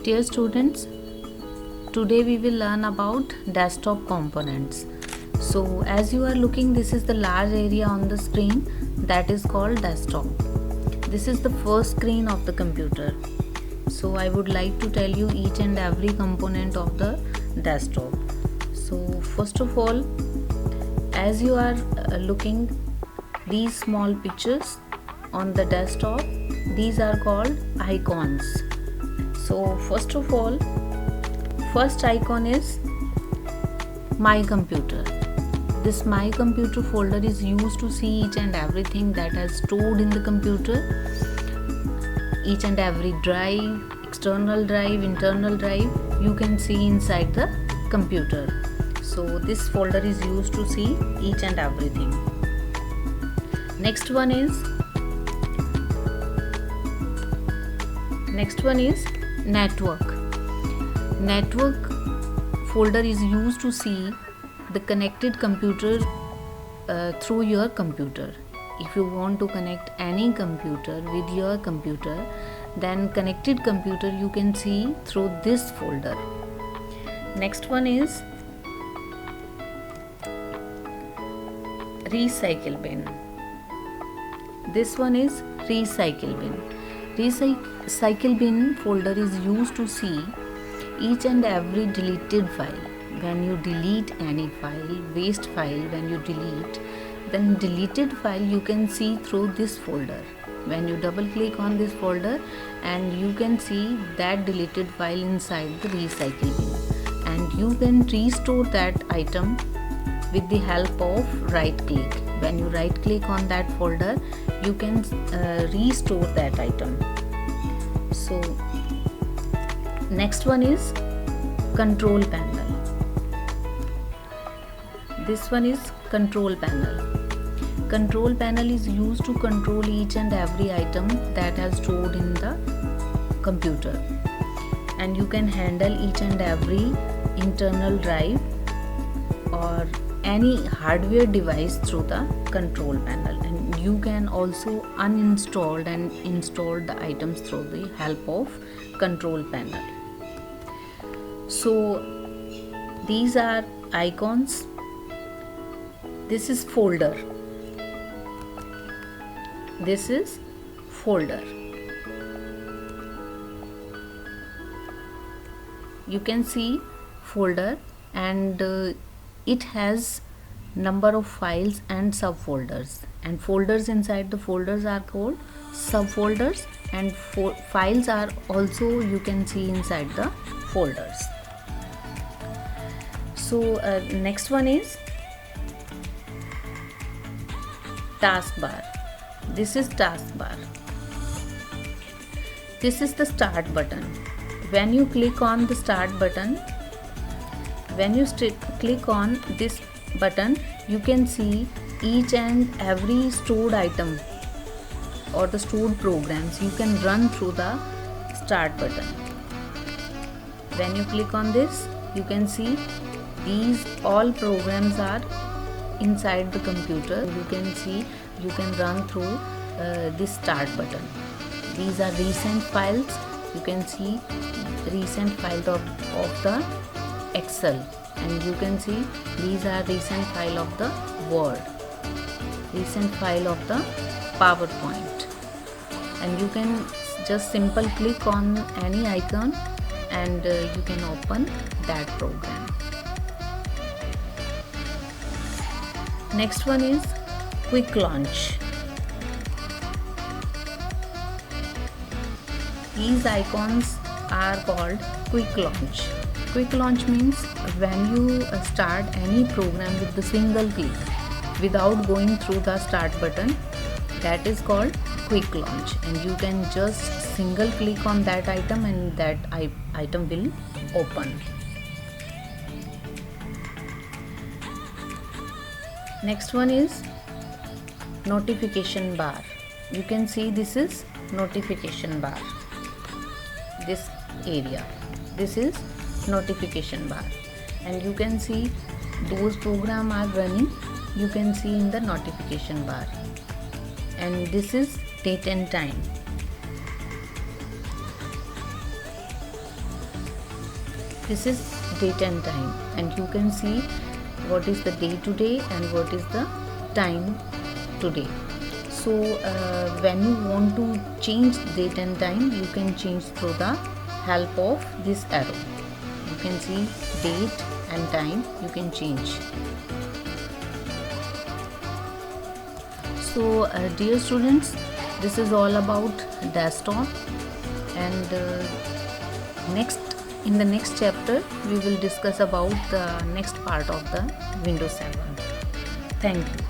Dear students, today we will learn about desktop components. So as you are looking, this is the large area on the screen that is called desktop. This is the first screen of the computer. So I would like to tell you each and every component of the desktop. So first of all, as you are looking these small pictures on the desktop, these are called icons. So first of all, first icon is My Computer. This My Computer folder is used to see each and everything that is stored in the computer. Each and every drive, external drive, internal drive, you can see inside the computer. So this folder is used to see each and everything. Next one is network. Network folder is used to see the connected computer through your computer. If you want to connect any computer with your computer, then connected computer you can see through this folder. Next one is recycle bin. This one is recycle bin. Recycle bin folder is used to see each and every deleted file. When you delete any file, waste file, when you delete, then deleted file you can see through this folder. When you double click on this folder, and you can see that deleted file inside the recycle bin, and you can restore that item with the help of right click. When you right click on that folder, you can restore that item. So next one is control panel. This one is control panel. Control panel is used to control each and every item that has stored in the computer, and you can handle each and every internal drive or any hardware device through the control panel, and you can also uninstall and install the items through the help of control panel. So these are icons. This is folder. This is folder. You can see folder, and it has number of files and subfolders, and folders inside the folders are called subfolders, and files are also you can see inside the folders. So next one is taskbar. This is taskbar. This is the start button. When you click on the start button, when you click on this button, you can see each and every stored item or the stored programs you can run through the start button. When you click on this, you can see these all programs are inside the computer. You can see you can run through this start button. These are recent files. You can see recent files of the Excel, and you can see these are recent file of the Word, recent file of the PowerPoint, and you can just simple click on any icon and you can open that program. Next one is quick launch. These icons are called quick launch. Quick launch means when you start any program with the single click without going through the start button, that is called quick launch, and you can just single click on that item and that item will open. Next one is notification bar. You can see this is notification bar. This area, this is notification bar, and you can see those programs are running. You can see in the notification bar, and this is date and time. this is date and time, and you can see what is the day today and what is the time today. So when you want to change date and time, you can change through the help of this arrow. You can see date and time, you can change. So dear students, this is all about desktop, and in the next chapter we will discuss about the next part of the Windows 7. Thank you.